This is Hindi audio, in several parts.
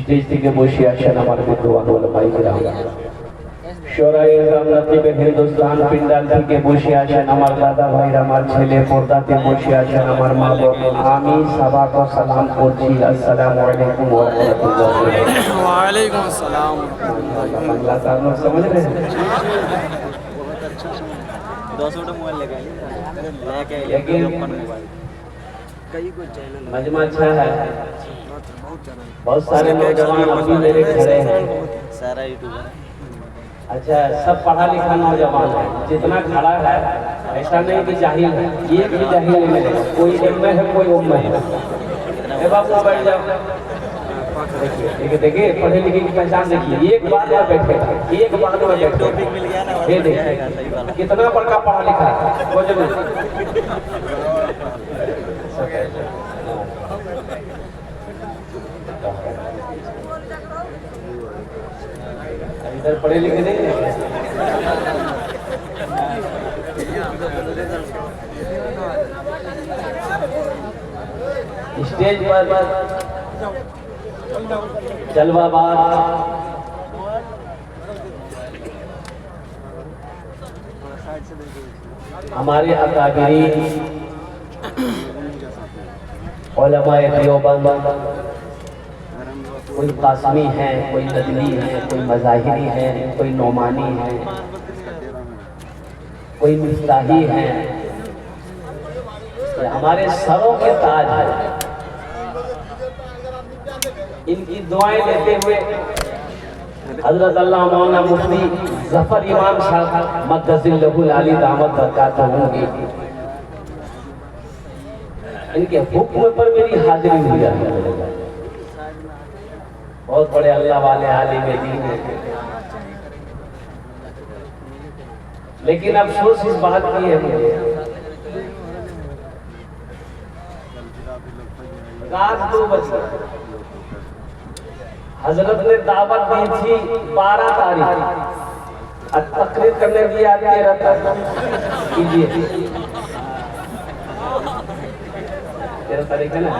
स्टेज থেকে বসে আছেন আমার বিদ্বান ওলামায়ে কিরাম শোরায়ে জান্নাতে হিন্দুস্তান পিন্ডাল থেকে বসে আছেন আমার দাদা ভাইরা আমার ছেলে পর্দাতে বসে আছেন আমার মা বাবা আমি সাবাক ও সালাম করছি আসসালামু আলাইকুম ওয়া রাহমাতুল্লাহি ওয়া আলাইকুম আসসালাম বাংলা তানো समझ रहे हैं 200 मोबाइल लेके मोबाइल कई को चैनल मजमा अच्छा है बहुत सारे नौजवान अभी मेरे खड़े हैं सारा यूट्यूबर अच्छा सब पढ़ा लिखा नौजवान है जितना खड़ा है ऐसा नहीं कि जाहिल है ये भी जाहिल नहीं मिलेगा कोई इल्म है कोई उम्म है बाबू बैठ जाओ देखिए पढ़े लिखे की पहचान देखिए एक बात में बैठे एक बात में बैठे टॉपिक मिल गया ना ये देखिए कितना बड़का पढ़ा लिखा है वो जरूर इधर पढ़े लिखे नहीं स्टेज पर जलवाबाज हमारे अकाबिरीन उलमाए देवबंद कोई कासमी है कोई नदवी है कोई मज़ाहिरी है कोई नौमानी है कोई मिफ्ताही है हमारे सरों के ताज है इनकी दुआएं लेते हुए हजरत अल्लाह मौलाना मुफ्ती जफर इमाम साहब मद्दसिल्लहुल आली दामत बरकातहू की इनके हुक्म पर मेरी हाजिरी हुई है बहुत बड़े अल्लाह वाले आलिम दीन है लेकिन अफसोस इस बात की है मुझे रात 2 बजे हजरत ने दावत दी थी 12 तारीख और तकरीर करने की याद 13 तारीख कीजिए 13 तारीख है ना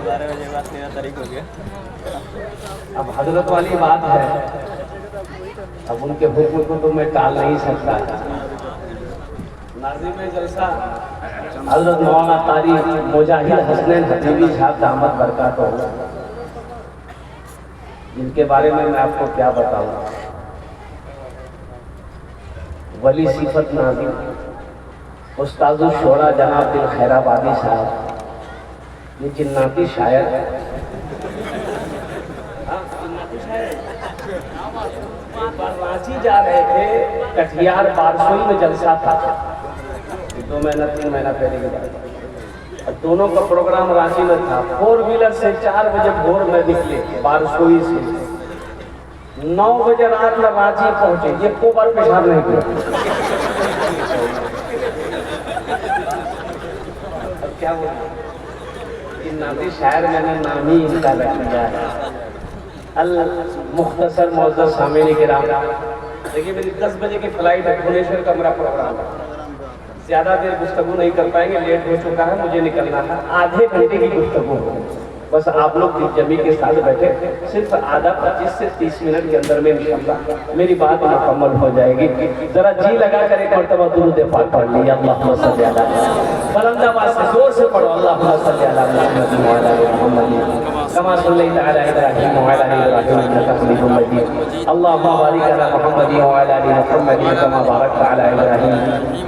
12 बजे बाद 13 तारीख हो गया अब हजरत वाली बात है अब उनके हुक्म को तो मैं टाल नहीं सकता नाज़िम जलसा हजरत मौलाना कारी मुजाहिद हसनैन हजीबी साहब दामत बरकातहू इनके बारे में मैं आपको क्या बताऊं वली सिफत नाज़िम उस्तादुल शोरा जनाब दिल खैराबादी साहब ये जिन्नाती शायर रांची जा रहे थे कटिहार बारसोई में जलसा था 2 महीना 3 महीना पहले की बात दोनों का प्रोग्राम रांची में था 4 व्हीलर से 4 बजे भोर में निकले बारसोई से 9 बजे रात में रांची पहुंचे ये को बार पेशाब नहीं किया अब क्या बोला कि जन्नती शायर मैंने नाम ही इनका रख दिया है। अल मुख्तसर मौजूद सामने के राम। देखिए मेरी 10 बजे की फ्लाइट है, भुवनेश्वर का मेरा प्रोग्राम है। ज़्यादा देर गुफ्तगू नहीं कर पाएंगे, लेट हो चुका है, मुझे निकलना था। आधे घंटे की गुफ्तगू हो, बस आप लोग जमी के साथ बैठे सिर्फ आधा 25 से 30 मिनट के अंदर में इंशाअल्लाह मेरी बात मुकम्मल हो जाएगी। जरा जी लगा कर एक मरतबा दुरूद पाक पढ़ लिया। अल्लाहुम्मा सल्ली अला बुलंद आवाज से जोर से पढ़ो। अल्लाहुम्मा सल्ली अला मुहम्मद व अला आलि मुहम्मद कमा सल्लैता अला इब्राहीम व अला आलि इब्राहीम इन्नका हमीदुम मजीद। अल्लाहुम्मा बारिक अला मुहम्मद व अला आलि मुहम्मद कमा बारकता अला इब्राहीम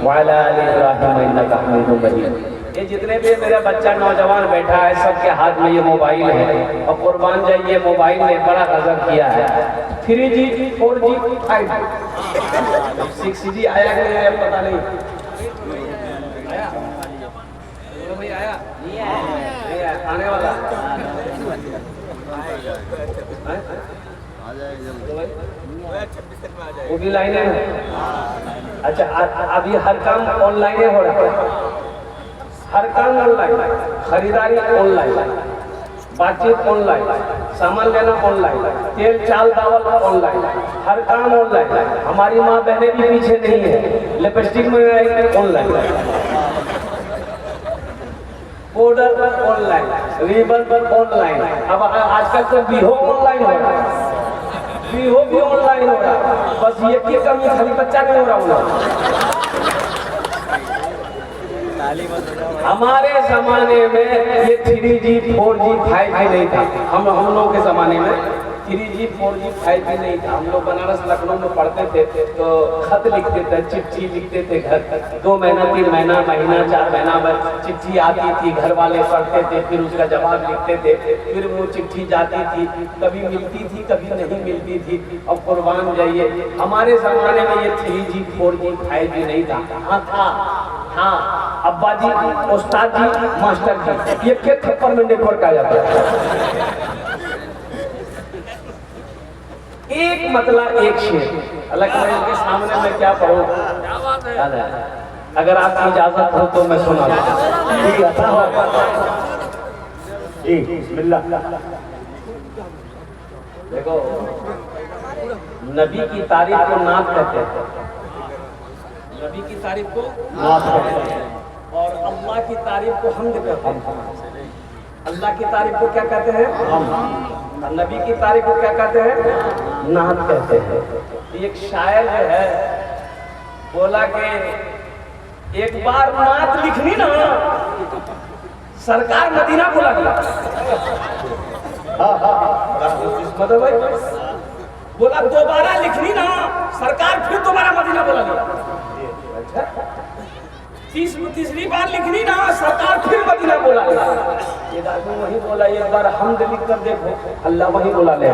व अला आलि इब्राहीम इन्नका हमीदुम मजीद। ये जितने भी मेरा बच्चा नौजवान बैठा है सबके हाथ में ये मोबाइल है और कुर्बान जाइए मोबाइल ने बड़ा गजब किया है। 3G 4G 5G 6G आया कि नहीं पता नहीं। आया भाई आया नहीं आया आने वाला पूरी लाइनें हैं। अच्छा अभी हर काम ऑनलाइन हो रहा है, हर काम ऑनलाइन, खरीदारी ऑनलाइन, बातचीत ऑनलाइन, सामान लेना ऑनलाइन, तेल चाल दावल ऑनलाइन, हर काम ऑनलाइन। हमारी माँ बहनें भी पीछे नहीं है, लिपस्टिक में online, powder online, ribbon online. अब आजकल तो बिहो ऑनलाइन हो रहा है, बिहो भी ऑनलाइन हो रहा है। बस ये की कमी खाली बच्चा नहीं हो रहा। हमारे जमाने में ये 3G 4G 5G नहीं था। हम लोगों के जमाने में 3G 4G 5G नहीं था। हम लोग बनारस लखनऊ में पढ़ते थे तो खत लिखते थे, चिट्ठी लिखते थे घर। 2 महीना 3 महीना महीना 4 महीना में चिट्ठी आती थी, घर वाले पढ़ते थे, फिर उसका जवाब लिखते थे, फिर वो चिट्ठी जाती थी, कभी मिलती थी कभी नहीं मिलती थी। अब कुर्बान जाइए हमारे जमाने में ये 3G 4G 5G नहीं था। हाँ अब्बा जी, उस्ताद जी, मास्टर जी, ये के थप्पड़ में नेटवर्क आ जाता है। एक मतलब एक शेर अल्लाह के सामने मैं क्या पढ़ूं। अगर आपकी इजाजत हो तो मैं सुना जी। बिस्मिल्लाह। देखो नबी की तारीफ को नात कहते हैं, नबी की तारीफ को नात कहते हैं, और अल्लाह की तारीफ को हमद कहते हैं। अल्लाह की तारीफ को क्या कहते हैं? नबी की तारीफ को क्या कहते हैं? नात कहते हैं। एक शायर जो है बोला कि एक बार नात लिखनी ना सरकार मदीना बुला दिया। मतलब भाई बोला दोबारा लिखनी ना सरकार फिर दोबारा मदीना बुला दिया। अच्छा तीसरी बार लिखनी ना सरकार फिर मदीना बोला। ये आदमी वही बोला एक बार हमद लिख कर देखो, अल्लाह वही बोला ले।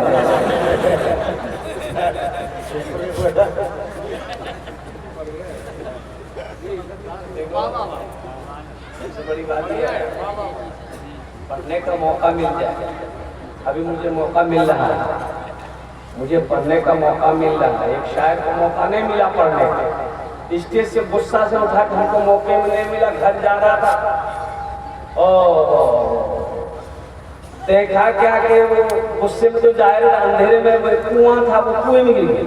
सबसे बड़ी बात ये है पढ़ने का मौका मिल जाए। अभी मुझे मौका मिल रहा है, मुझे पढ़ने का मौका मिल रहा है। एक शायर को मौका नहीं मिला पढ़ने का, स्टेज से गुस्सा से उठा के हमको मौके में नहीं मिला, घर जा रहा था। देखा क्या कि वो गुस्से में तो जाहिर अंधेरे में कुआं था, वो कुएं में गिर गया।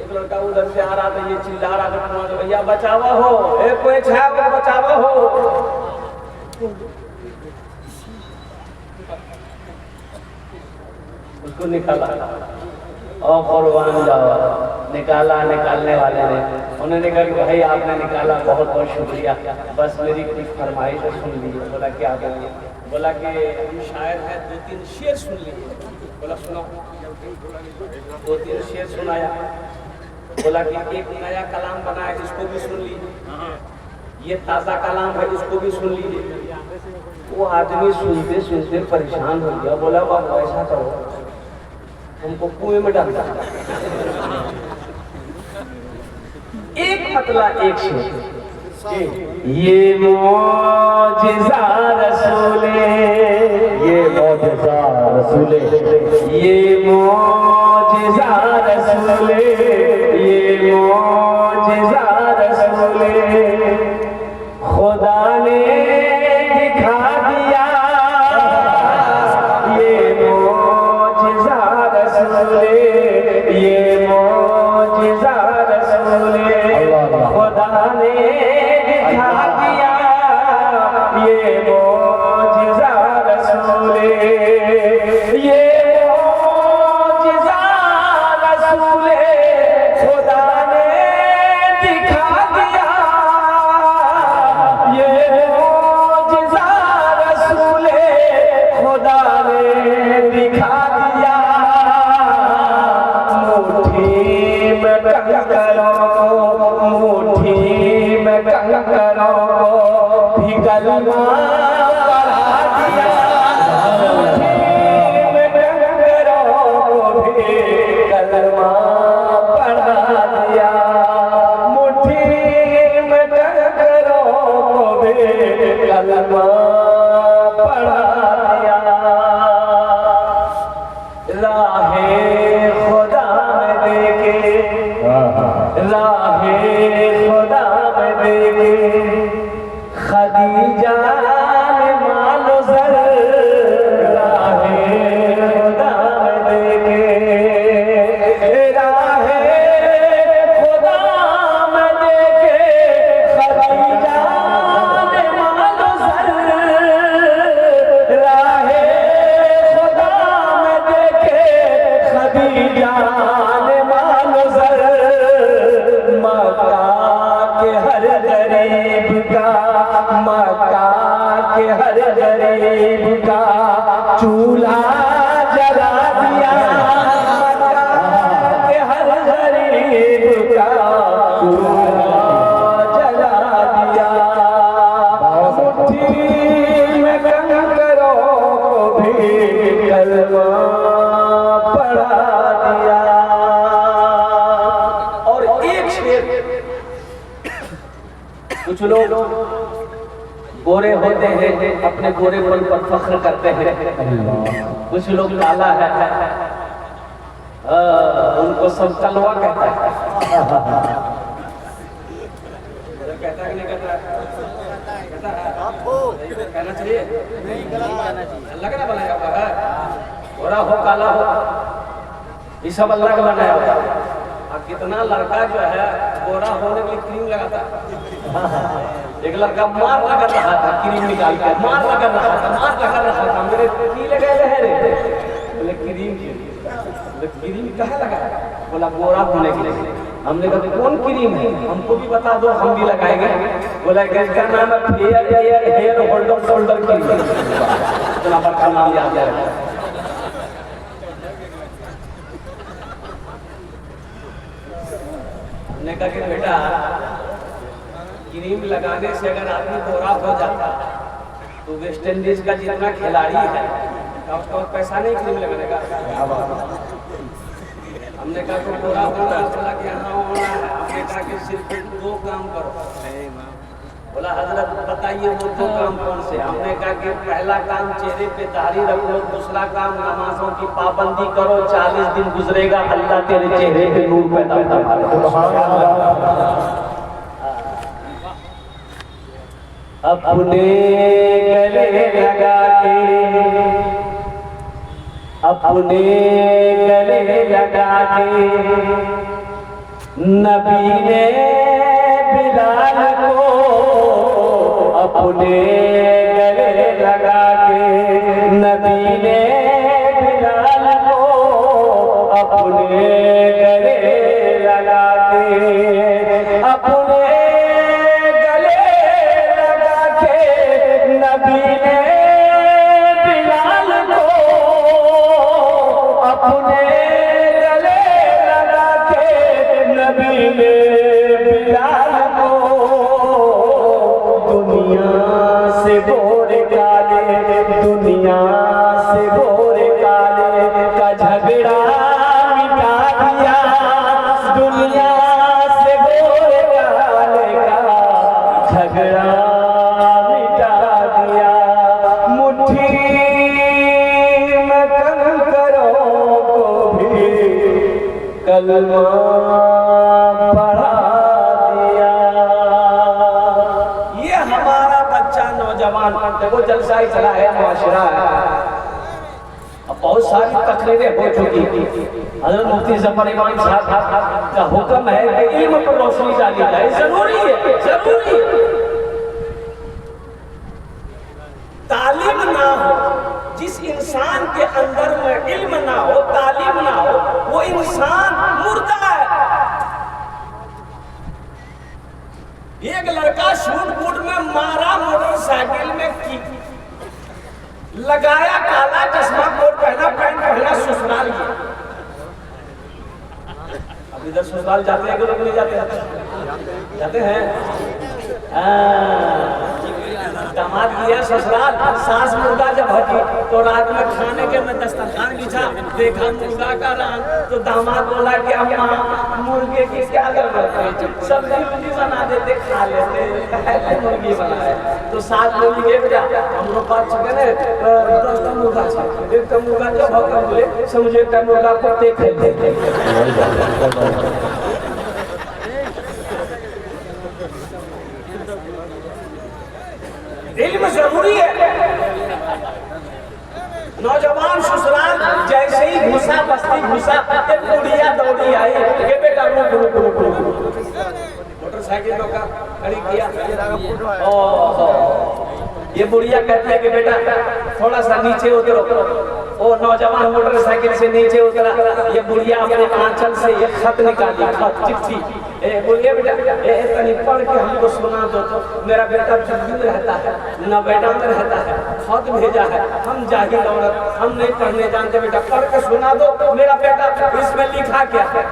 एक लड़का उधर से आ रहा था, ये चिल्ला रहा था कुआं से, भैया बचावा हो, कोई छाया को बचावा हो। उसको निकाला और कुर्बान जाओ, निकाला। निकालने वाले ने उन्होंने कहा कि भाई आपने निकाला, बहुत बहुत शुक्रिया, बस मेरी कुछ फरमाइश सुन लीजिए। बोला क्या करेंगे? बोला कि हम शायर हैं, 2-3 शेर सुन लीजिए। बोला सुनाओ। 2-3 शेर सुनाया। बोला कि एक नया कलाम बना है, इसको भी सुन लीजिए। ये ताज़ा कलाम है, इसको भी सुन लीजिए। वो आदमी सुनते सुनते परेशान हो गया। बोला बाबा ऐसा करो, हमको कुएं में डाल दिया। एक मतला एक शेर। ये मौजिज़ा रसूले, ये मौजिज़ा रसूले, ये मौजिज़ा रसूले, ये मौजिज़ा रसूले। खुदा ने दिखा दिया ये मौजिज़ा रसूले, ये मौजिज़ा रसूले खुदा ने दिखा दिया, ये मौजिज़ा रसूले खुदा ने दिखा दिया। मुट्ठी में कंकरों, मुट्ठी में कंकरों भी कलमा पढ़ा दिया, मुट्ठी में कंकरों भी कलमा पढ़ा दिया, मुट्ठी में कंकरों भी कलमा पढ़ा दिया। राहे खुदा में देखे, राहे खुदा में देखे खदीजा ने मालो ज़र, राहे खुदा में देखे, राहे खुदा में देखे खदीजा ने मालो ज़र, राहे खुदा में देखे खदीजा ने मालो ज़र। मक्का के हर गरीब का, मक्का के हर गरीब का चूल्हा जला दिया, मक्का के हर गरीब का चूल्हा जला दिया। मुट्ठी में कंकरों को भी कलमा पढ़ा दिया। और एक शेर, कुछ लोग गोरे होते हैं अपने गोरेपन पर फख्र करते हैं, कुछ लोग काला है उनको सब कलवा कहता है। कहता है कि नहीं कहता है? कहता है आपको कहना चाहिए, नहीं कहना चाहिए। अल्लाह का बनाया हुआ है, गोरा हो काला हो ये सब अल्लाह का बनाया हुआ है। कितना लड़का जो है गोरा होने के लिए क्रीम लगाता है, एक लड़का मार लगा रहा था क्रीम निकाल के, मार लगा रहा था, मार लगा रहा था, मेरे की लगे रहे रे, बोले क्रीम की, बोले क्रीम कहाँ लगा? बोला गोरा होने के लिए। हमने कहा कौन क्रीम है, हमको भी बता दो हम भी लगाएंगे। बोला इसका नाम है हेयर होल्डर शोल्डर क्रीम, इतना बड़का नाम याद है। हमने कहा कि बेटा क्रीम लगाने से अगर आदमी गोरा हो जाता तो वेस्ट इंडीज का जितना खिलाड़ी है उसका पैसा नहीं क्रीम लगाने का। हमने कहा कि गोरा होना, बोला कि हाँ होना है। हमने कहा कि सिर्फ 2 काम करो। बोला हजरत बताइए वो 2 काम कौन से? हमने कहा कि पहला काम चेहरे पे दाढ़ी रखो, दूसरा काम नमाजों की पाबंदी करो, 40 दिन गुजरेगा अल्लाह तेरे चेहरे पे नूर पैदा करेगा। अपने गले लगा के, अपने गले लगा के नबी ने बिलाल को, अपने गले लगा के नबी ने बिलाल को, अपने गले लगा के, अपने नबी ने बिलाल को, अपने गले लगा के नबी ने बिलाल को, दुनिया से गोरे काले, दुनिया से गोरे काले का झगड़ा मिटा दिया, दुनिया से गोरे काले का झगड़ा कलमा पढ़ा दिया। ये हमारा बच्चा नौजवान, देखो जलसा ही चला है, मुआशरा है। अब बहुत सारी तकरीरें हो चुकी थी। हज़रत मुफ्ती ज़फ़र इमाम साहब का हुक्म है कि इल्म पर रोशनी डाली जाए, जरूरी है, जरूरी है। तालीम ना हो, जिस इंसान के अंदर में इल्म ना हो, तालीम ना हो, वो इंसान मुर्दा है। एक लड़का शूट बूट में मारा, मोटरसाइकिल में की लगाया, काला चश्मा, कोट पहना, पैंट पहना, ससुराल गया। अब इधर ससुराल जाते हैं कि लोग नहीं जाते हैं? जाते हैं। दामाद गया ससुराल, सास मुर्गा जब हटी तो रात में खाने के में दस्तरखान बिछा, देखा मुर्गा का रान, तो दामाद बोला कि अम्मा मुर्गे की क्या जरूरत है, सब्जी मुर्गी बना देते, खा लेते, मुर्गी बनाए। तो सास बोली ये बेटा हम लोग बात चुके ने 10 मुर्गा था, एक मुर्गा जब भगवान बोले समझे मुर्गा को देख लेते। इल्म जरूरी है। नौजवान ससुराल जैसे ही घुसा, बस्ती घुसा, एक बुढ़िया दौड़ी आई, ये बेटा मोटरसाइकिल रोका, खड़ी किया। ये बुढ़िया कहती है कि बेटा थोड़ा सा नीचे उतरो। वो नौजवान मोटरसाइकिल से नीचे उतरा, ये बुढ़िया अपने आंचल से एक खत निकाली, खत, चिट्ठी। बोलिए बेटा तनी पढ़ के हमको सुना दो, तो मेरा बेटा दिल्ली में रहता है, नोएडा में रहता है, खत भेजा है, हम जाहिल औरत, हम नहीं पढ़ने जानते, बेटा पढ़ के सुना दो मेरा बेटा इसमें लिखा क्या है।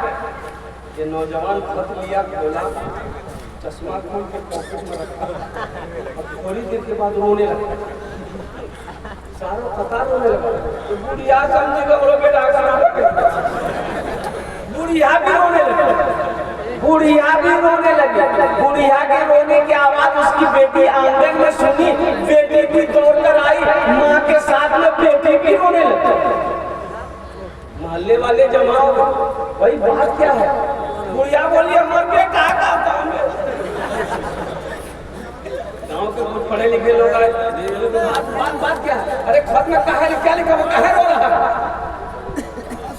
ये नौजवान खत लिया, खोला, चश्मा खोल के पॉकेट में रखा, थोड़ी देर के बाद रोने लगा, सारा कतार रोने लगा। तो बुढ़िया समझेगा बोलो बेटा, बुढ़िया भी रोने लगी, बुढ़िया भी रोने लगी। बुढ़िया के रोने की आवाज उसकी बेटी आंगन में सुनी, बेटी भी दौड़कर आई, माँ के साथ में बेटी भी रोने लगी। मोहल्ले वाले जमा हो गए, भाई बात क्या है? बुढ़िया बोली मर के कहा गाँव में, गाँव के कुछ पढ़े लिखे लोग आए, बात क्या है? अरे खत में कहा है, क्या लिखा, वो कहा रो रहा,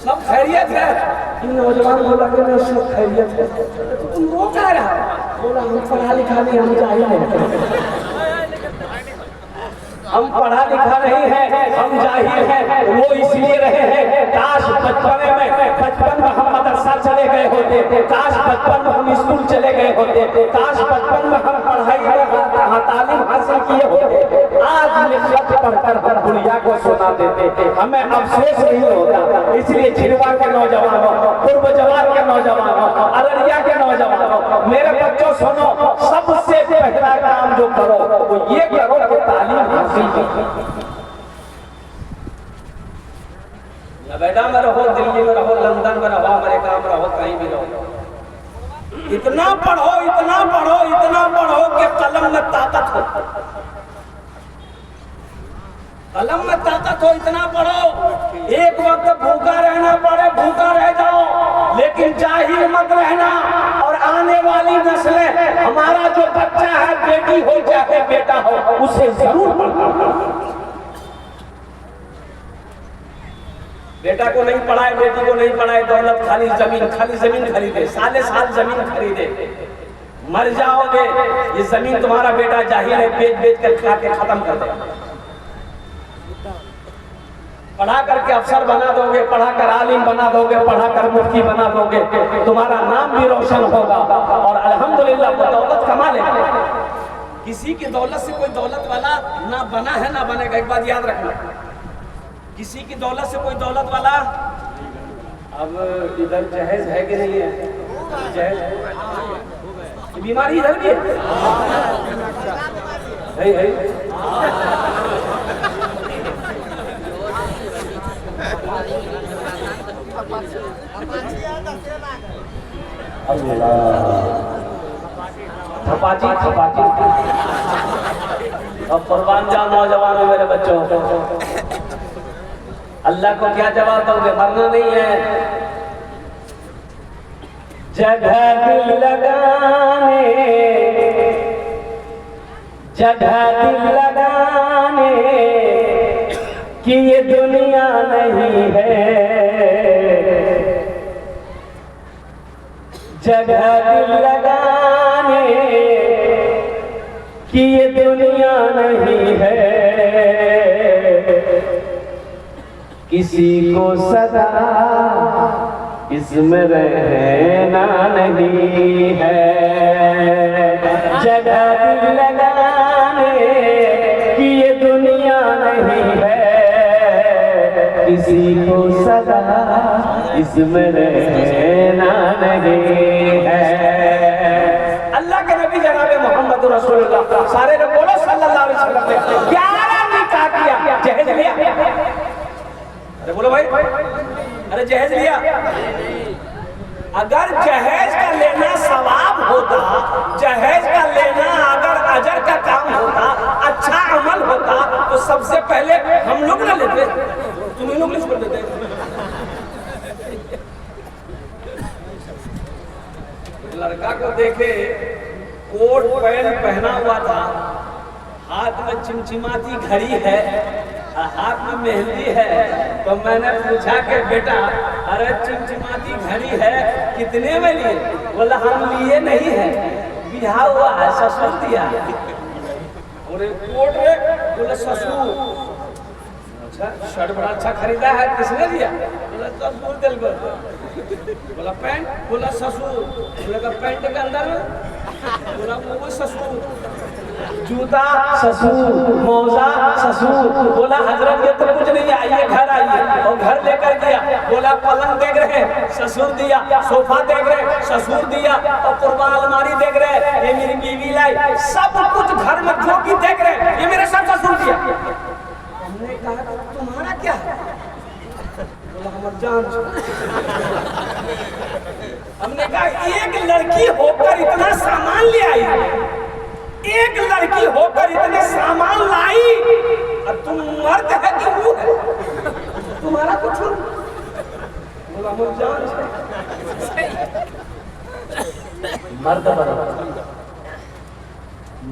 सब खैरियत है। नौजवान बोला कि मैं सब खैरियत है, तो तुम रो कह रहा? बोला हम पढ़ा लिखा नहीं, हम जाहिल हैं, हम पढ़ा लिखा नहीं है, हम जाहिल हैं। वो इसलिए रहे हैं, काश बचपन में हम मदरसा चले गए होते, काश बचपन में हम स्कूल चले गए होते, काश बचपन में हम पढ़ाई तालीम हासिल किए होते, आज ये खत पढ़कर हम बुढ़िया को सुना देते, हमें अफसोस नहीं होता। इसलिए छिड़वा के नौजवानों, पूर्व जवान के नौजवानों, अररिया के नौजवानों, मेरे बच्चों सुनो, सबसे पहला काम जो करो वो ये करो कि तालीम हासिल। नोएडा में रहो, दिल्ली में रहो, लंदन में रहो, अमेरिका में रहो, कहीं भी रहो, इतना पढ़ो, इतना पढ़ो, इतना पढ़ो कि कलम में ताकत हो, कलम में ताकत हो, इतना पढ़ो। एक वक्त भूखा रहना पड़े, भूखा रह जाओ, लेकिन जाहिल मत रहना। और आने वाली नस्लें, हमारा जो बच्चा है, बेटी हो चाहे बेटा हो, उसे जरूर पढ़ाना। बेटा को नहीं पढ़ाए, बेटी को नहीं पढ़ाए, दौलत खाली जमीन खरीदे, साले साल जमीन खरीदे, मर जाओगे। ये जमीन तुम्हारा बेटा जाहिल है, बेच कर खा के खत्म कर देगा। पढ़ा करके अफसर बना दोगे, पढ़ा कर आलिम बना दोगे, पढ़ा कर मुफ्ती बना दोगे, तुम्हारा नाम भी रोशन होगा और अल्हम्दुलिल्लाह दौलत कमा लेगा। किसी की दौलत से कोई दौलत वाला ना बना है ना बनेगा, एक बात याद रखना। किसी की दौलत से कोई दौलत वाला, अब इधर जहेज है कि नहीं है? जहेज बीमारी इधर भी है। थपाची अब कुर्बान जाओ नौजवानों, मेरे बच्चों, अल्लाह को क्या जवाब दोगे? मरना नहीं है। जगह दिल लगाने, जगह दिल लगाने, कि ये दुनिया नहीं है जगह दिल लगाने कि ये दुनिया नहीं है किसी को सदा इसमें रहना नहीं है जगह दिल लगाने कि ये दुनिया नहीं है किसी को सदा इसमें रहना नहीं है। अल्लाह के नबी जनाबे मोहम्मद रसूलुल्लाह सारे ने बोलो सल्लल्लाहु अलैहि वसल्लम ने 11 निकाह किया, जहेज लिया। अरे बोलो भाई, अरे जहेज लिया। अगर जहेज का लेना सवाब होता, जहेज का लेना अगर अजर का काम होता, अच्छा अमल होता, तो सबसे पहले हम लोग ना लेते, तुम ही लोग छोड़ देते। लड़का को देखे कोट पैंट पहना हुआ था, हाथ में चिमचिमाती घड़ी है, हाथ में मेहंदी है, तो मैंने पूछा कि बेटा अरे चिमचिमाती घड़ी है कितने में लिए? बोला हम लिए नहीं है, बिहार हुआ है, ससुर दिया। और कोट में बोले ससुर। अच्छा शर्ट बड़ा अच्छा खरीदा है, किसने दिया? बोला ससुर दिल को। बोला पैंट? बोला ससुर। बोला पैंट के अंदर में? बोला वो ससुर। जूता ससुर, मौजा ससुर। बोला हजरत ये तो कुछ नहीं, आइए घर आइए। और घर लेकर गया, बोला पलंग देख रहे ससुर दिया, सोफा देख रहे ससुर दिया, और पुरबा अलमारी देख रहे ये मेरी बीवी लाई, सब कुछ घर में जो भी देख रहे ये मेरे सब ससुर दिया। हमने कहा तुम्हारा क्या है? बोला हमार जान। हमने कहा एक लड़की होकर इतना सामान ले आई, एक लड़की होकर इतने सामान लाई, और तुम मर्द है कि वो है? तुम्हारा कुछ बोला मुझ जान मर्द बनो,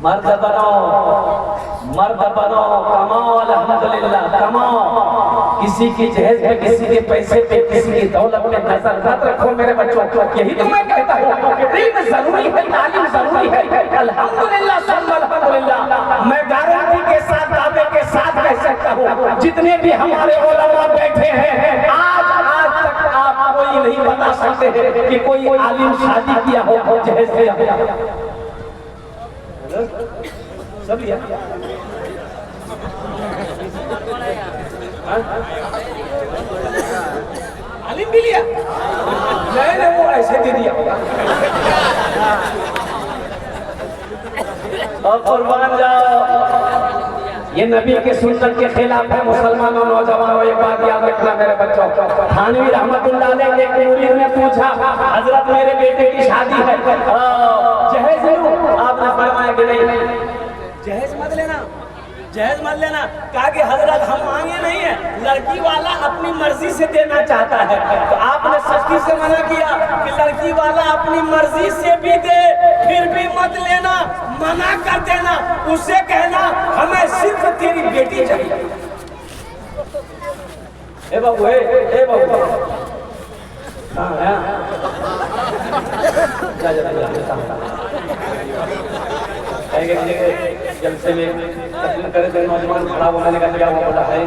मर्द बनो, मर्द बनो, कमाओ अल्हम्दुलिल्लाह, कमाओ। किसी की जहेज पे, किसी के पैसे पे, किसी की दौलत पे नजर मत रखो मेरे बच्चों। यही तो मैं कहता हूँ इल्म जरूरी है, तालीम जरूरी है। अल्हम्दुलिल्लाह सुम्मा अल्हम्दुलिल्लाह, मैं गारंटी के साथ, दावे के साथ कह सकता हूँ जितने भी हमारे उलमा बैठे हैं, आज तक आप कोई नहीं बता सकते हैं कि कोई आलिम शादी किया हो जहेज दिया सब लिया। आलिम भी लिया? नहीं, वो ऐसे दे दिया। और कुर्बान जाओ, ये नबी के सुन्नत के खिलाफ है। मुसलमानों, नौजवानों, एक बात याद रखना मेरे बच्चों। थानवी रहमतुल्लाह अलैह के मुरीद ने पूछा हजरत मेरे बेटे की शादी है, जहेज लूं? आपने फरमाया कि नहीं, जहेज मत लेना, जहेज मत लेना। कहा कि हजरत हम मांगे नहीं है, लड़की वाला अपनी मर्जी से देना चाहता है। तो आपने सख्ती से मना किया कि लड़की वाला अपनी मर्जी से भी दे, फिर भी मत लेना, मना कर देना। उसे कहना हमें सिर्फ तेरी बेटी चाहिए। ए बाबू, ए बाबू, जलसे में करे तो नौजवान खड़ा होने का क्या बोला है,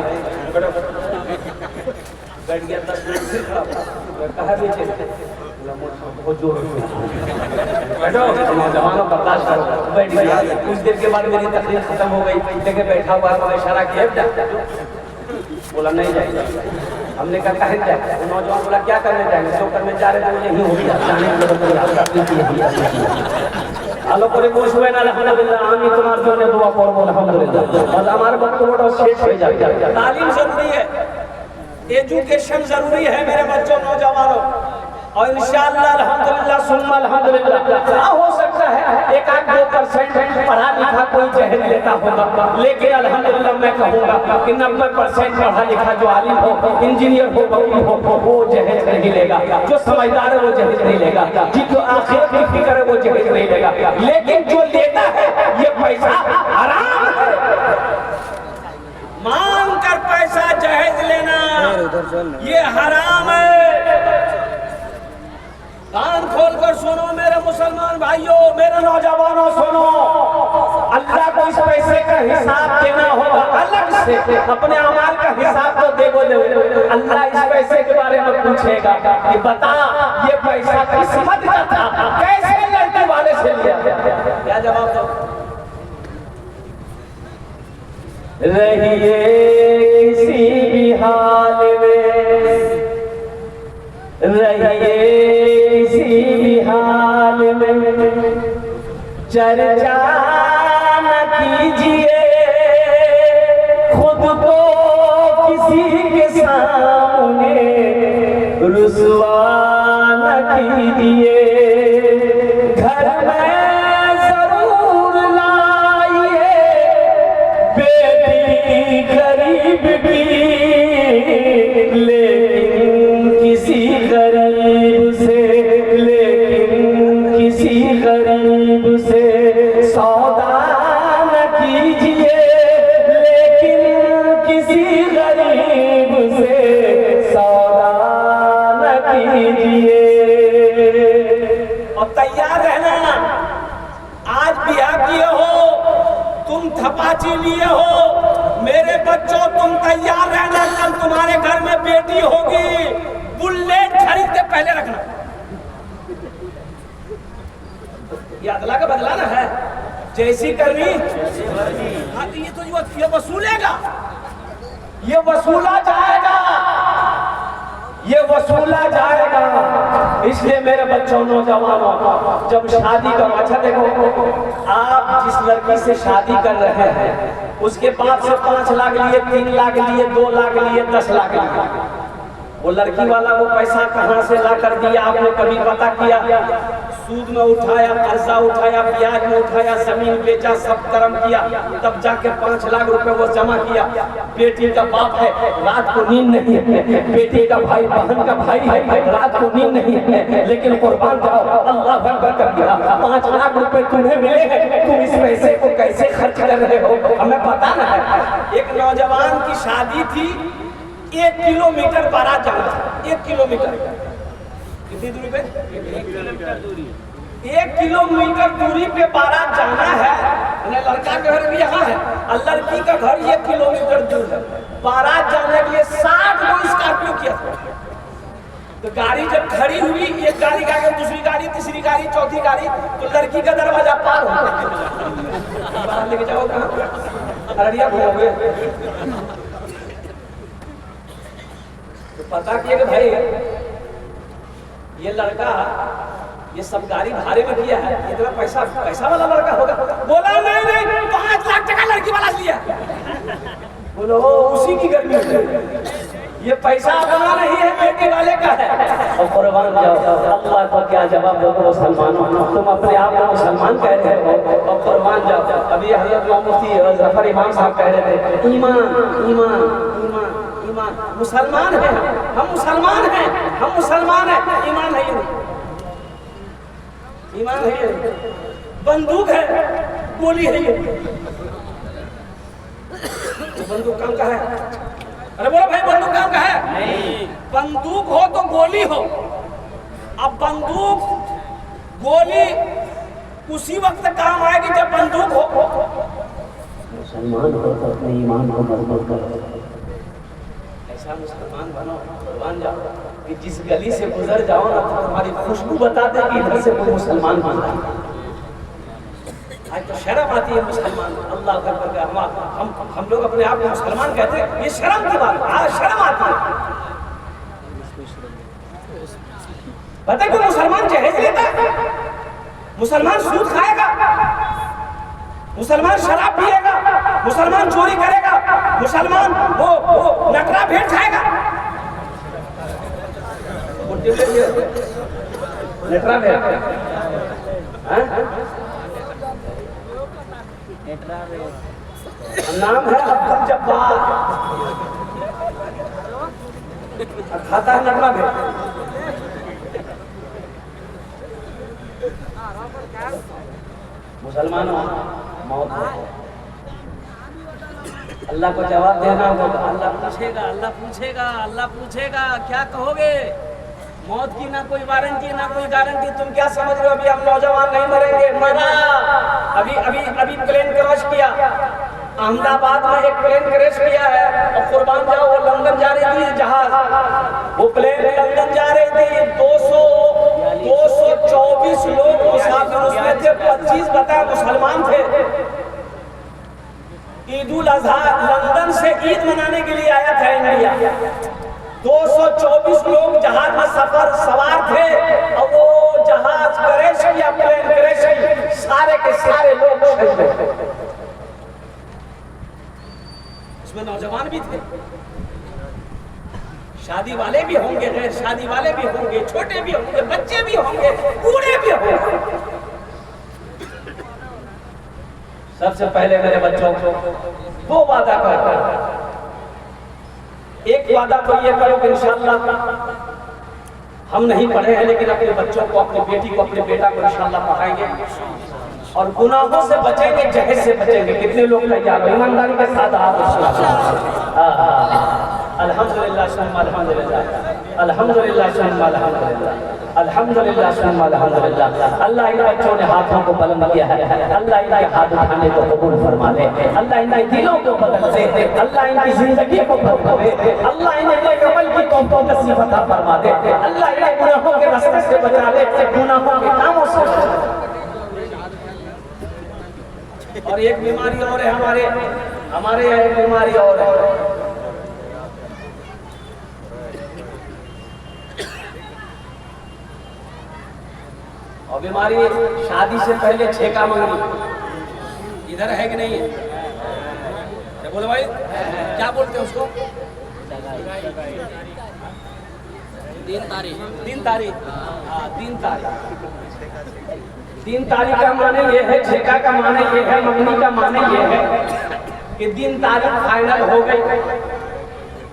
बैठ गया 10 मिनट फिर खड़ा कहा बेचे बहुत जोर बैठो, नौजवानों बर्दाश्त करो। बैठ गया, कुछ देर के बाद मेरी तकलीफ खत्म हो गई, लेके बैठा हुआ तो इशारा किया बोला नहीं जाएगा। हमने कहा कहे जाए, नौजवान बोला क्या करने जाएंगे? जो करने जा रहे थे यही हो गया। আলো করে বসবেন আলহামদুলিল্লাহ, আমি তোমার জন্য দোয়া করব আলহামদুলিল্লাহ। और हमारे वक्तव्य शेष हो जाए। तालीम जरूरी है, एजुकेशन जरूरी है मेरे बच्चों, नौजवानों। और इंशाअल्लाह अल्हम्दुलिल्लाह सुम्मा अल्हम्दुलिल्लाह क्या हो सकता है 1-2% पढ़ा लिखा कोई जहेज लेता होगा, लेकिन अल्हम्दुलिल्लाह मैं कहूँगा कि 90% पढ़ा लिखा जो आलिम हो, इंजीनियर हो, वकील हो, वो जहेज नहीं लेगा। जो समझदार है वो जहेज नहीं लेगा, जिसको आखिरत की फिक्र है वो जहेज नहीं लेगा। लेकिन जो लेता है ये पैसा हराम है, मांग कर पैसा हिसाब देना होगा अलग से, अपने अमाल का हिसाब तो दे दो। अल्लाह इस पैसे के बारे में पूछेगा कि बता ये पैसा किस्मत का था, कैसे लड़की वाले से लिया? क्या जवाब दो? रहिए किसी भी हाल में, रहिए किसी भी हाल में, चर्चा न कीजिए खुद को किसी के सामने, रुसवा न कीजिए। घर में जरूर लाइए बेटी गरीब की, लेकिन किसी गरीब से, लेकिन किसी गरीब से सौदा न कीजिए, लेकिन किसी गरीब से सौदा न कीजिए। और तैयार रहना, आज ब्याह किए हो तुम, थपाची लिए हो, मेरे बच्चों तुम तैयार रहना, कल तुम्हारे घर में बेटी होगी, बुलेट खरीद के पहले रखना। ये अदला का बदलाना है, जैसी करनी। हाँ तो ये वसूलेगा, ये वसूला जाएगा, ये वसूला जाएगा। इसलिए मेरे बच्चों, नौजवानों, जब शादी का, अच्छा देखो, आप जिस लड़की से शादी कर रहे हैं उसके बाप से 5 लाख लिए, 3 लाख लिए, 2 लाख लिए, 10 लाख लिए, वो लड़की वाला वो पैसा कहाँ से ला कर दिया आपने कभी पता किया? सूद में उठाया, कर्जा उठाया, ब्याज में उठाया, जमीन बेचा, सब कर्म किया, तब जाके 5 लाख रुपए वो जमा किया। बेटी का बाप है, रात को नींद नहीं है, बेटी का भाई, बहन का भाई है, रात को नींद नहीं है, लेकिन कुर्बान जाओ, अल्लाह अकबर कर दिया। 5 लाख रुपए तुम्हें मिले हैं, तुम इस पैसे को कैसे खर्च कर रहे हो हमें पता न है। एक नौजवान की शादी थी, 1 किलोमीटर बारात जाना था, 1 किलोमीटर। कितनी दूरी पे? 1 किलोमीटर दूरी। 1 किलोमीटर दूरी पे बारात जाना है, लड़का का घर भी यहाँ है और लड़की का घर 1 किलोमीटर दूर है। बारात जाने के लिए 60 को स्कॉर्पियो किया था। तो गाड़ी जब खड़ी हुई, एक गाड़ी का दूसरी गाड़ी, तीसरी गाड़ी, चौथी गाड़ी, तो लड़की का दरवाजा पार हो गया। लेके जाओ कहाँ? अररिया घूमोगे? तो पता किया कि भाई ये लड़का ये सब गाड़ी भाड़े में किया है, इतना पैसा वाला लड़का होगा। बोला नहीं 5 लाख टका लड़की वाला लिया। बोलो उसी की गर्मी है, ये पैसा अपना नहीं है, बेटे वाले का है। और कुर्बान जाओ, अल्लाह को क्या जवाब दो मुसलमानों, तुम अपने आप को मुसलमान कह रहे हो और कुर्बान जाओ। अभी हज़रत मुफ्ती जफर इमाम साहब कह रहे थे, ईमान ईमान ईमान ईमान, मुसलमान है हम, मुसलमान हैं हम, मुसलमान हैं, ईमान है ये नहीं, ईमान है ये नहीं। बंदूक है, गोली है ये, बंदूक काम का है? अरे बोलो भाई, बंदूक काम का है? नहीं। बंदूक हो तो गोली हो। अब बंदूक गोली उसी वक्त काम आएगी जब बंदूक हो। मुसलमान हो तो अपने ईमान को मजबूत करो, ऐसा मुसलमान बनो, कुर्बान जाओ कि जिस गली से गुजर जाओ ना तो तुम्हारी खुशबू बता दे कि इधर से कोई मुसलमान बन रहा है। आज तो शर्म आती है मुसलमान, अल्लाह अकबर, हम लोग अपने आप को मुसलमान कहते हैं, ये शर्म की बात है, शर्म आती है। पता है कोई मुसलमान जहेज लेता है, मुसलमान सूद खाएगा, मुसलमान शराब पिएगा, मुसलमान चोरी करेगा, मुसलमान वो नटरा भेड़ खाएगा, नटरा भेड़ नाम है अब्दुल जब्बार, खाता है नटरा भेड़। मुसलमानों, मौत है, अल्लाह को जवाब देना होगा। अल्लाह पूछेगा, अल्लाह पूछेगा, अल्लाह पूछेगा क्या कहोगे? मौत की ना कोई वारंटी ना कोई गारंटी। तुम क्या समझ रहे हो अभी हम नौजवान नहीं मरेंगे? मरा, अभी प्लेन क्रॉस किया, अहमदाबाद में एक प्लेन क्रैश किया है और कुर्बान जाओ वो लंदन जा रही थी जहाज, वो प्लेन लंदन जा रही थी, 224 लोग मुसाफिर उसमें थे, 25 बताए मुसलमान थे। ईद उल अजहा लंदन से ईद मनाने के लिए आया था इंडिया। 224 लोग जहाज में सवार थे और वो जहाज क्रैश किया, प्लेन क्रैश किया, सारे के सारे लोग शहीद हुए। उसमें नौजवान भी थे, शादी वाले भी होंगे, गैर शादी वाले भी होंगे, छोटे भी होंगे, बच्चे भी होंगे, बूढ़े भी होंगे। सबसे पहले मेरे बच्चों को दो वादा करो। एक वादा तो ये करो कि इंशाअल्लाह हम नहीं पढ़े हैं लेकिन अपने बच्चों को, अपनी बेटी को, अपने बेटा को इंशाअल्लाह पढ़ाएंगे और गुनाहों से बचेंगे, जहज से बचेंगे। कितने लोग तैयार हो? ईमानदारी के साथ आप अल्हम्दुलिल्लाह सुम्मा अल्हम्दुलिल्लाह, अल्हम्दुलिल्लाह सुम्मा अल्हम्दुलिल्लाह, अल्हम्दुलिल्लाह सुम्मा अल्हम्दुलिल्लाह। अल्लाह इन बच्चों ने हाथों को बुलंद किया है, अल्लाह इनके हाथ उठाने को कबूल फरमा ले, अल्लाह इनके दिलों को बदल दे, अल्लाह इनकी जिंदगी को बदल दे, अल्लाह इन्हें अमल की तौफीक नसीब अता फरमा दे, अल्लाह इन्हें गुनाहों के रास्ते से बचा ले, गुनाहों के कामों से बचा ले। और एक बीमारी और है हमारे यहाँ, एक बीमारी और है। और बीमारी शादी से पहले छेका मंगनी, इधर है कि नहीं है? बोलो भाई, क्या बोलते हैं उसको? 3 तारीख। 3 तारीख, हाँ 3 तारीख। 3 तारीख का माने ये है, छेका का माने ये है, मंगनी का माने ये है कि 3 तारीख फाइनल हो गई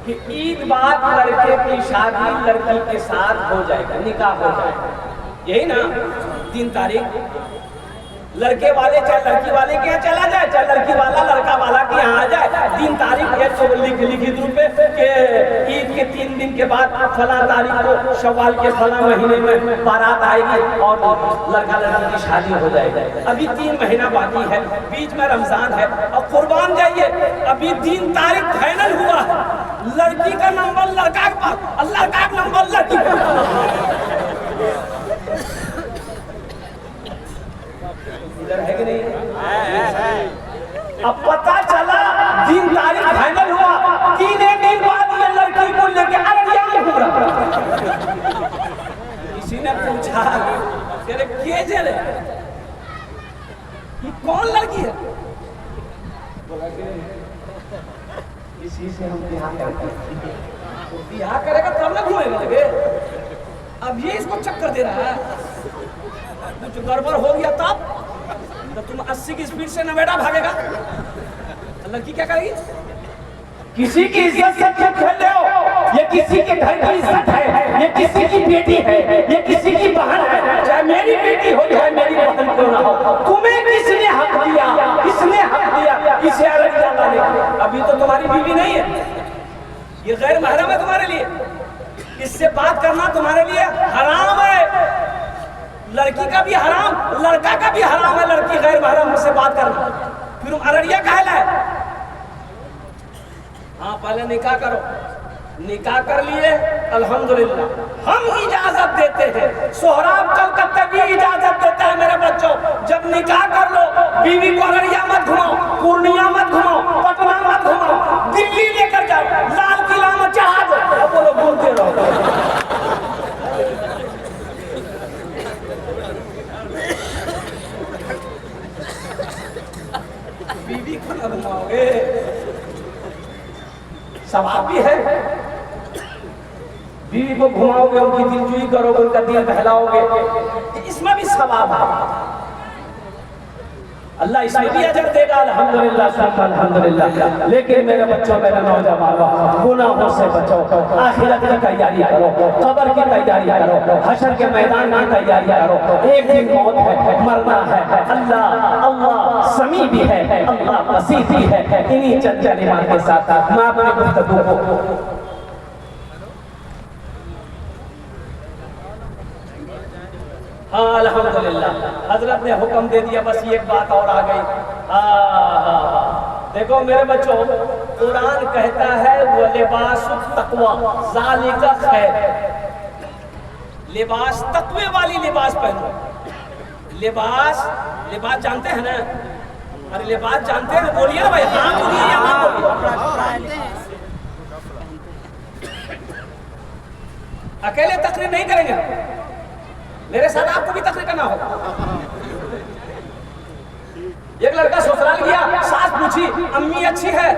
कि ईद बाद लड़के की शादी लड़की के साथ हो जाएगा, निकाह हो जाएगा, यही ना? 3 तारीख लड़के वाले चाहे लड़की वाले के यहाँ चला जाए, चाहे लड़की वाला लड़का वाला के यहाँ आ जाए, 3 तारीख है तो लिखित रूप में कि ईद के 3 दिन के बाद फला तारीख को शव्वाल के फला महीने में बारात आएगी और लड़का लड़की की शादी हो जाएगी। अभी 3 महीना बाकी है, बीच में रमजान है और कुर्बान जाइए, अभी 3 तारीख फाइनल हुआ है, लड़की का नंबर लड़का के पास और लड़का का नंबर लड़की के पास। है कि नहीं? अब पता चला 3 तारीख फाइनल हुआ, 3 दिन बाद ये लड़की को लेके अररिया में घूम रहा। किसी ने पूछा तेरे के जेले ये कौन लड़की है? बोला कि इसी से हम बिहार करते हैं। बिहार करेगा तब ना घूमेगा लगे। अब ये इसको चक्कर दे रहा है, कुछ गड़बड़ हो गया तब तो तुम 80 की स्पीड से नवेड़ा भागेगा, लड़की क्या करेगी? किसी की इज्जत से क्यों खेल रहे हो? ये किसी के घर की इज्जत है, ये किसी की बेटी है, ये किसी की बहन है, चाहे मेरी बेटी हो चाहे मेरी बहन क्यों ना हो। तुम्हें किसने हक दिया? किसने हक दिया इसे अलग लगाने? अभी तो तुम्हारी बीवी नहीं है, ये गैर महरम है तुम्हारे लिए, इससे बात करना तुम्हारे लिए हराम है। लड़की का भी हराम, लड़का का भी हराम है, लड़की गैर महरम से बात करना। फिर अररिया काहे लाए? हाँ पहले निकाह करो, निकाह कर लिए अल्हम्दुलिल्लाह, हम इजाजत देते हैं, सोहराब कलकत्ता भी इजाजत देता है मेरे बच्चों, जब निकाह कर लो बीवी को अररिया मत घुमाओ, पूर्णिया मत घुमाओ, पटना मत घुमाओ, दिल्ली लेकर जाओ, लाल किला में चढ़ा दो। अब बोलो बोलते रहो। बीवी को न घुमाओगे, सवाब भी है। बीवी को घुमाओगे, उनकी दिलजुई करोगे, उनका दिल बहलाओगे, इसमें भी सवाब है। अल्लाह इसमें भी अजर देगा, अल्हम्दुलिल्लाह अल्हम्दुलिल्लाह। लेकिन मेरे बच्चों, मेरे नौजवानों, गुनाहों से बचो, आखिरत की तैयारी करो, कब्र की तैयारी करो, हशर के मैदान की तैयारी करो। एक दिन मौत है, मरना है। अल्लाह अल्लाह समी भी है, अल्लाह वसीह भी है। इन्हीं चंद कलिमात के साथ मैं अपनी गुफ्तगू को हाँ अल्हम्दुलिल्लाह हजरत ने हुक्म दे दिया, बस ये एक बात और आ गई। हाँ देखो मेरे बच्चों, कुरान कहता है वो लिबास तकवा ज़ालिका खैर, लिबास तकवे वाली लिबास पहनो। लिबास जानते हैं ना? अरे लिबास जानते हैं, बोलिए ना भाई, हाँ बोलिए या ना बोलिए। अकेले तकरीर नहीं करेंगे, मेरे साथ आपको भी तकरीर करना होगा। एक लड़का ससुराल गया, सास पूछी अम्मी अच्छी है,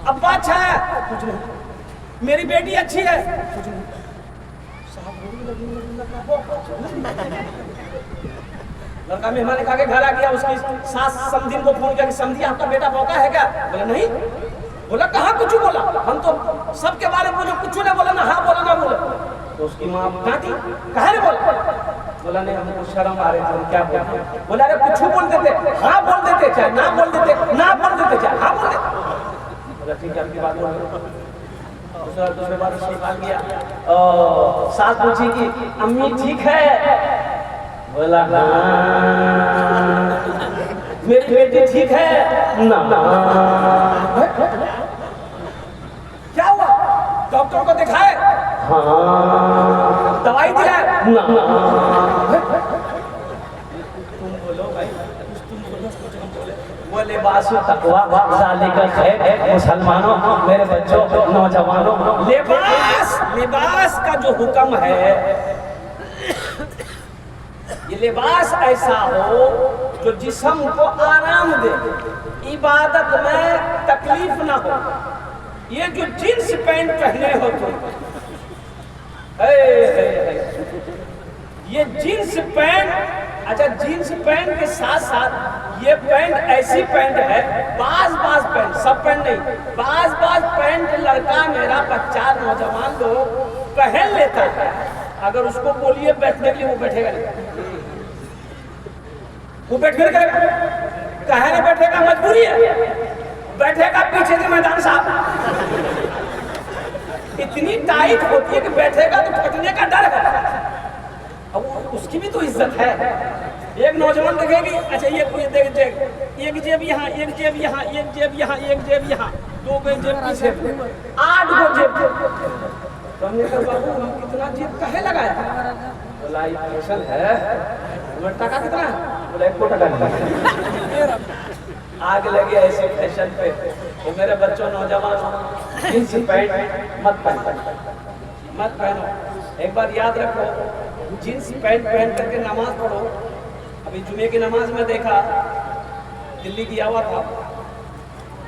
अब्बा अच्छा है, कुछ नहीं, मेरी बेटी अच्छी है, कुछ नहीं। लड़का मेहमान खा के घर आ गया, उसकी सास समधीन को फोन किया, समधी आपका बेटा मौका है क्या? बोला नहीं। बोला कहाँ कुछ बोला, हम तो सबके बारे में कुछ नहीं बोला ना, हाँ बोला ना बोला। तो उसकी माँ डांटी, कहे नहीं बोला? बोला नहीं, हमको शर्म आ रही थी, हम क्या बोले? बोला अरे कुछ बोल देते, हाँ बोल देते, चाहे ना बोल देते, ना बोल देते, चाहे हाँ बोल देते। बोला ठीक है, आपकी बात बोल। दूसरे बार निकाल गया, सास पूछी कि अम्मी ठीक है? बोला ना। मेरी बेटी ठीक है? ना। क्या हुआ? डॉक्टर को दिखाए? हाँ। दवाई दिया? ना। तुम बोलो भाई, तुम बोलो, वो लिबास तकवा ज़ालिका खैर। मुसलमानों, मेरे बच्चों, नौजवानों, लिबास का जो हुक्म है, ये लिबास ऐसा हो जो जिस्म को आराम दे, इबादत में तकलीफ ना हो। ये जो जींस पैंट पहने हो तुम, ये जींस पैंट, अच्छा जींस पैंट के साथ साथ ये पैंट ऐसी पैंट है, बाज पैंट, सब पैंट नहीं, बाज पैंट लड़का मेरा बच्चा नौजवान लोग पहन लेता है। अगर उसको बोलिए बैठने के लिए, वो बैठेगा नहीं, वो बैठ कर करेगा, कहे नहीं बैठेगा, मजबूरी है, बैठेगा पीछे के मैदान साहब। इतनी टाइट होती है कि बैठेगा तो फटने का डर है। अब उसकी भी तो इज्जत है। एक नौजवान देखेगी, अच्छा ये कोई देख, एक जेब यहाँ, एक जेब यहाँ, एक जेब यहाँ, एक जेब यहाँ, 2 जेब पीछे, 8 गो जेब। तो हमने कहा बाबू कितना जेब काहे लगाया? बोला ये फैशन है। टका कितना है? बोला 1 टका। आग लगे ऐसे फैशन पे। तो मेरे बच्चों, नौजवान, जींस पैंट मत पहनो। एक बार याद रखो, जींस पैंट पहन करके नमाज पढ़ो। अभी जुमे की नमाज में देखा, दिल्ली गया हुआ था,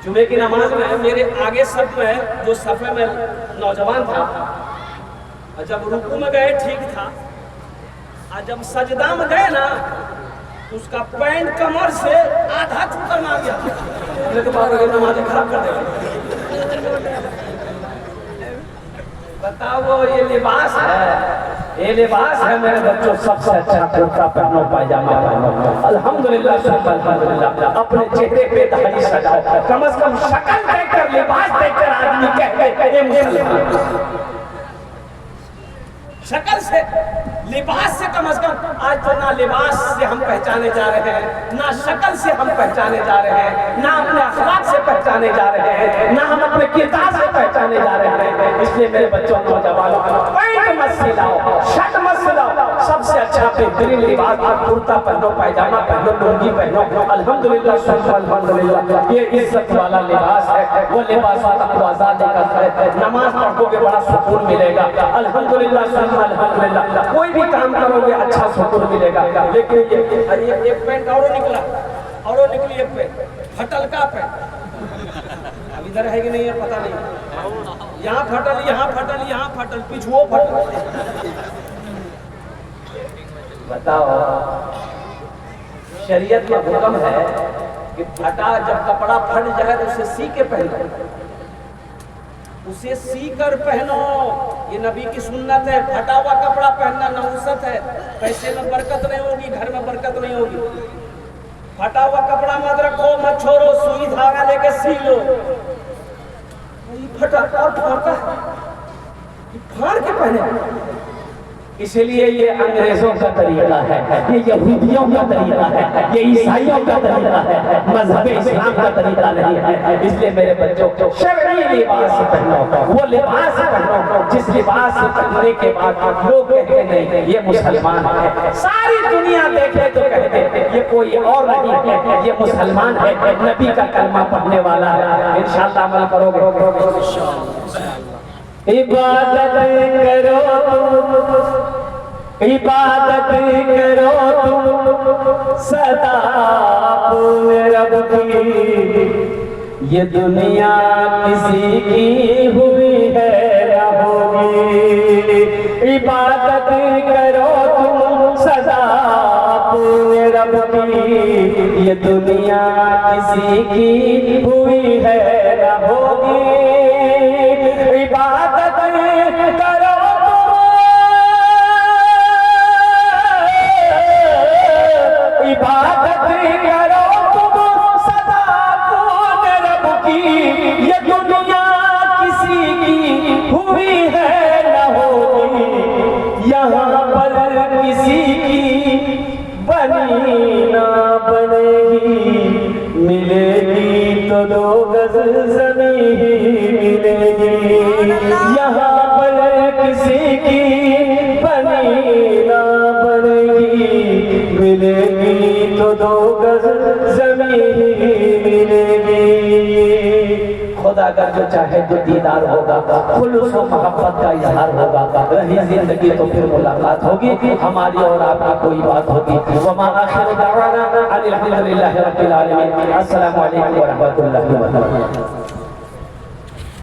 जुमे की नमाज में मेरे आगे सब में जो सफे में नौजवान था, जब रुकू में गए ठीक था, और जब सजदा में गए ना, उसका पैंट कमर से आधा छूकर मार गया। तो बाबा की नमाज खराब कर देगा। बताओ, ये लिबास है, ये लिबास है मेरे बच्चों। सबसे अच्छा कुर्ता पहनो, पायजामा पहनो, अल्हम्दुलिल्लाह अल्हम्दुलिल्लाह। अपने चेहरे पे दाढ़ी सजाओ, कम से कम शक्ल देखकर, लिबास देखकर आदमी कहते हैं मुसलमान। शक्ल से, लिबास से कम से कम। आज तो ना लिबास से हम पहचाने जा रहे हैं, ना शक्ल से हम पहचाने जा रहे हैं, ना अपने अखलाक से पहचाने जा रहे हैं, ना हम अपने किरदार से पहचाने जा रहे हैं। इसलिए मेरे बच्चों, नौजवानों, पैंट मत सिलाओ, शर्ट मत सिलाओ, सबसे अच्छा बेहतरीन लिबास कुर्ता पहनो, पायजामा पहनो, लुंगी पहनो, अल्हम्दुलिल्लाह अल्हम्दुलिल्लाह। ये इज्जत वाला लिबास है, वो लिबास तकवा ज़ालिका खैर। नमाज पढ़ोगे बड़ा सुकून मिलेगा, अल्हम्दुलिल्लाह अल्हम्दुलिल्लाह। कोई भी काम करोगे अच्छा सुकून मिलेगा। लेकिन ये एक पैंट और निकला, और निकली एक पैंट, फटल का पैंट। अब इधर है कि नहीं है पता नहीं, यहाँ फटल, यहाँ फटल, यहाँ फटल, पिछुओ फटल। बताओ, शरीयत का हुक्म है कि फटा, जब कपड़ा फट जाए तो उसे सी के पहनो, उसे सी कर पहनो। ये नबी की सुन्नत है। फटा हुआ कपड़ा पहनना नहुसत है, पैसे में बरकत नहीं होगी, घर में बरकत नहीं होगी। फटा हुआ कपड़ा मत रखो, मत छोड़ो, सुई धागा लेके सी लो। फटा और फाड़ता है, फाड़ के पहने। इसलिए ये अंग्रेजों का तरीका है, ये यहूदियों का तरीका है, ये ईसाइयों का तरीका है, मजहब इस्लाम का तरीका नहीं है। इसलिए मेरे बच्चों शरई लिबास पहनो, वो लिबास पहनो जिस लिबास पहनने के बाद लोग कहते नहीं ये मुसलमान है। सारी दुनिया देखे तो कहते ये कोई और नहीं है, ये मुसलमान है, नबी का कलमा पढ़ने वाला है। इंशाअल्लाह अमल करोगे। इबादत करो तुम, इबादत करो तुम सदा अपने रब की, ये दुनिया किसी की हुई है न होगी। इबादत करो तुम सदा अपने रब की, ये दुनिया किसी की हुई है न होगी। इबादत करो तुम, इबादत करो तुम सदा अपने रब की, ये दुनिया किसी की हुई है न होगी। यहाँ पर किसी की बनी ना बनेगी, मिलेगी तो 2 गज ज़मीन मिलेगी। यहाँ पर किसी की बनी ना बनेगी, मिलेगी तो 2 गज ज़मीन मिलेगी। खुदा का जो चाहे तो दीदार होगा, खुलूस और मोहब्बत का इजहार होगा। रही जिंदगी तो फिर मुलाकात होगी, हमारी और आपकी कोई बात होगी। वमा आखिरु दअवाना अनिल हम्दुलिल्लाहि रब्बिल आलमीन। अस्सलामु अलैकुम व रहमतुल्लाहि व बरकातुहू।